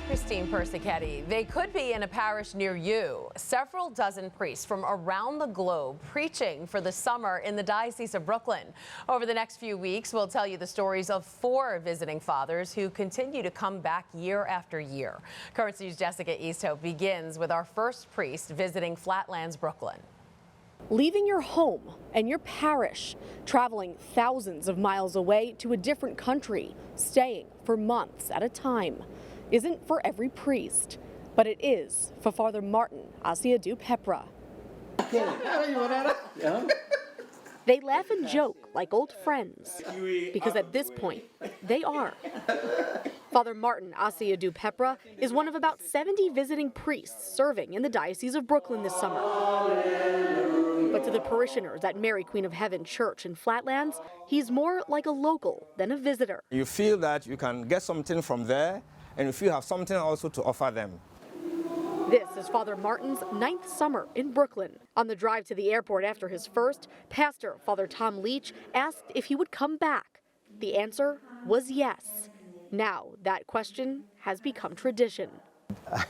Christine Persichetti. They could be in a parish near you. Several dozen priests from around the globe preaching for the summer in the Diocese of Brooklyn. Over the next few weeks, we'll tell you the stories of 4 visiting fathers who continue to come back year after year. Current News' Jessica Easthope begins with our first priest visiting Flatlands, Brooklyn. Leaving your home and your parish, traveling thousands of miles away to a different country, staying for months at a time, isn't for every priest, but it is for Father Martin Asiadou Pepra. They laugh and joke like old friends, because at this point, they are. Father Martin Asiadou Pepra is one of about 70 visiting priests serving in the Diocese of Brooklyn this summer. But to the parishioners at Mary Queen of Heaven Church in Flatlands, he's more like a local than a visitor. You feel that you can get something from there, and if you have something also to offer them. This is Father Martin's 9th summer in Brooklyn. On the drive to the airport after his first, Pastor Father Tom Leach asked if he would come back. The answer was yes. Now that question has become tradition.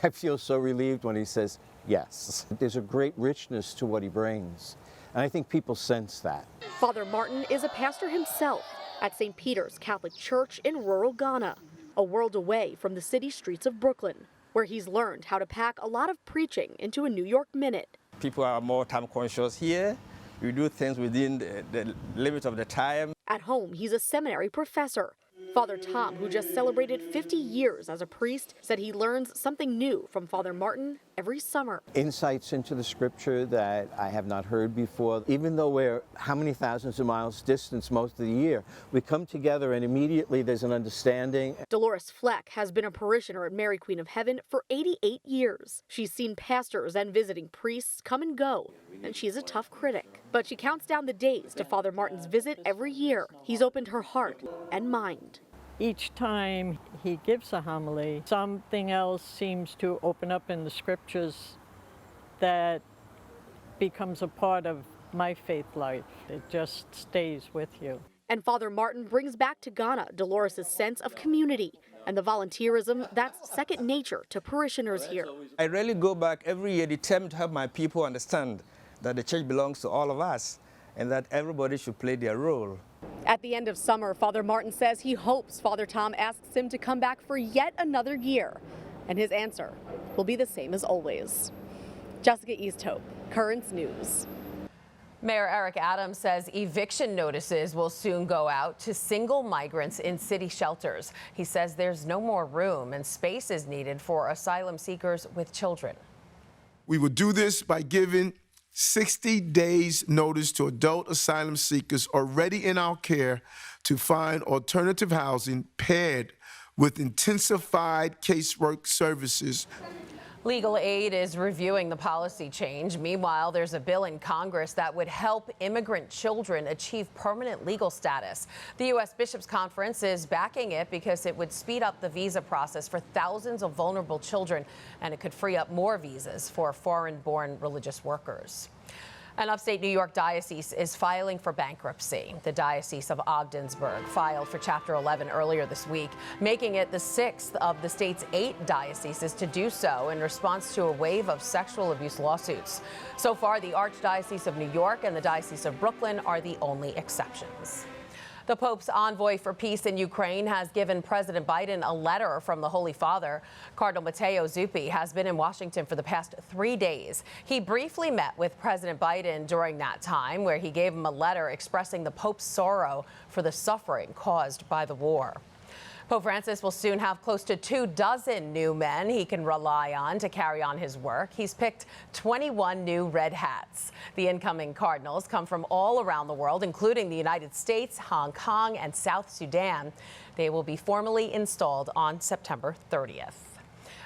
I feel so relieved when he says yes. There's a great richness to what he brings, and I think people sense that. Father Martin is a pastor himself at St. Peter's Catholic Church in rural Ghana, a world away from the city streets of Brooklyn, where he's learned how to pack a lot of preaching into a New York minute. People are more time conscious here. We do things within the limit of the time. At home, he's a seminary professor. Father Tom, who just celebrated 50 years as a priest, said he learns something new from Father Martin every summer. Insights into the scripture that I have not heard before. Even though we're how many thousands of miles distance most of the year, we come together and immediately there's an understanding. Dolores Fleck has been a parishioner at Mary Queen of Heaven for 88 years. She's seen pastors and visiting priests come and go, and she's a tough critic. But she counts down the days to Father Martin's visit every year. He's opened her heart and mind. Each time he gives a homily, something else seems to open up in the scriptures that becomes a part of my faith life. It just stays with you. And Father Martin brings back to Ghana Dolores' sense of community and the volunteerism that's second nature to parishioners here. I really go back every year determined to help my people understand that the church belongs to all of us and that everybody should play their role. At the end of summer, Father Martin says he hopes Father Tom asks him to come back for yet another year, and his answer will be the same as always. Jessica Easthope, Currents News. Mayor Eric Adams says eviction notices will soon go out to single migrants in city shelters. He says there's no more room and space is needed for asylum seekers with children. We will do this by giving 60 days notice to adult asylum seekers already in our care to find alternative housing paired with intensified casework services. Legal Aid is reviewing the policy change. Meanwhile, there's a bill in Congress that would help immigrant children achieve permanent legal status. The U.S. Bishops' Conference is backing it because it would speed up the visa process for thousands of vulnerable children, and it could free up more visas for foreign-born religious workers. An upstate New York diocese is filing for bankruptcy. The Diocese of Ogdensburg filed for Chapter 11 earlier this week, making it the 6th of the state's 8 dioceses to do so in response to a wave of sexual abuse lawsuits. So far, the Archdiocese of New York and the Diocese of Brooklyn are the only exceptions. The Pope's envoy for peace in Ukraine has given President Biden a letter from the Holy Father. Cardinal Matteo Zuppi has been in Washington for the past 3 days. He briefly met with President Biden during that time, where he gave him a letter expressing the Pope's sorrow for the suffering caused by the war. Pope Francis will soon have close to 24 new men he can rely on to carry on his work. He's picked 21 new red hats. The incoming cardinals come from all around the world, including the United States, Hong Kong, and South Sudan. They will be formally installed on September 30th.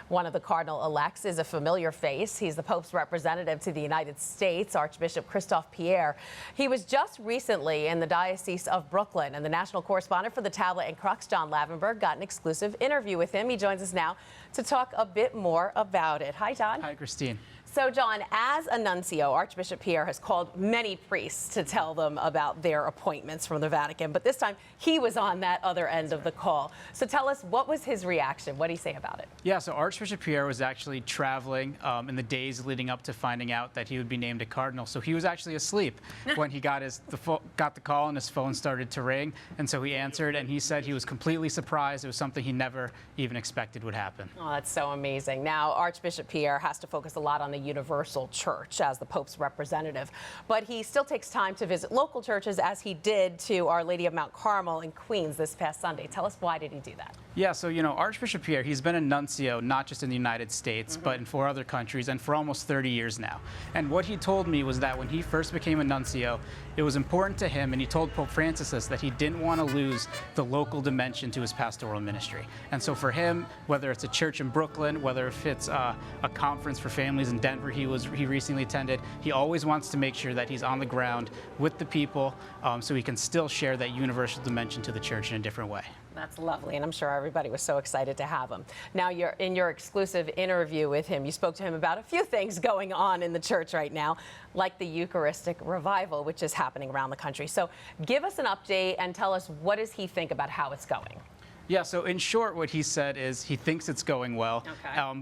One of the cardinal-elects is a familiar face. He's the Pope's representative to the United States, Archbishop Christophe Pierre. He was just recently in the Diocese of Brooklyn, and the national correspondent for the Tablet and Crux, John Lavenberg, got an exclusive interview with him. He joins us now to talk a bit more about it. Hi, John. Hi, Christine. So, John, as a nuncio, Archbishop Pierre has called many priests to tell them about their appointments from the Vatican, but this time he was on that other end of the call. So tell us, what was his reaction? What did he say about it? Yeah, so Archbishop Pierre was actually traveling in the days leading up to finding out that he would be named a cardinal. So he was actually asleep when he got the call and his phone started to ring. And so he answered, and he said he was completely surprised. It was something he never even expected would happen. Oh, that's so amazing. Now, Archbishop Pierre has to focus a lot on the universal church as the Pope's representative, but he still takes time to visit local churches, as he did to Our Lady of Mount Carmel in Queens this past Sunday. Tell us, why did he do that? Yeah, so, Archbishop Pierre, he's been a nuncio not just in the United States, but in 4 other countries, and for almost 30 years now. And what he told me was that when he first became a nuncio, it was important to him, and he told Pope Francis this, that he didn't want to lose the local dimension to his pastoral ministry. And so for him, whether it's a church in Brooklyn, whether if it's a conference for families in Denver he recently attended, he always wants to make sure that he's on the ground with the people, so he can still share that universal dimension to the church in a different way. That's lovely, and I'm sure everybody was so excited to have him. Now, in your exclusive interview with him, you spoke to him about a few things going on in the church right now, like the Eucharistic revival, which is happening around the country. So give us an update and tell us, what does he think about how it's going? Yeah, so in short, what he said is he thinks it's going well,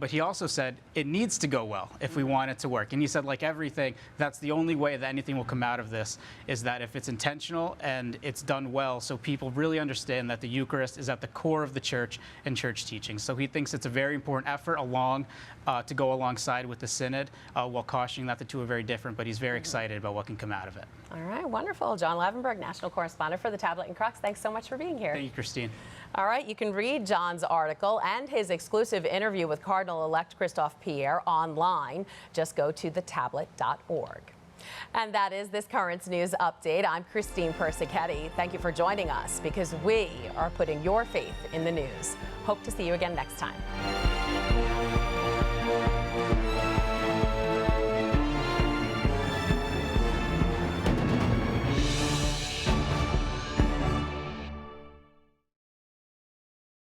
but he also said it needs to go well if we want it to work. And he said, like everything, that's the only way that anything will come out of this, is that if it's intentional and it's done well, so people really understand that the Eucharist is at the core of the church and church teaching. So he thinks it's a very important effort to go alongside with the Synod, while cautioning that the two are very different, but he's very excited about what can come out of it. All right, wonderful. John Lavenberg, national correspondent for the Tablet and Crux. Thanks so much for being here. Thank you, Christine. All right, you can read John's article and his exclusive interview with Cardinal-elect Christophe Pierre online. Just go to thetablet.org. And that is this Currents News Update. I'm Christine Persichetti. Thank you for joining us, because we are putting your faith in the news. Hope to see you again next time.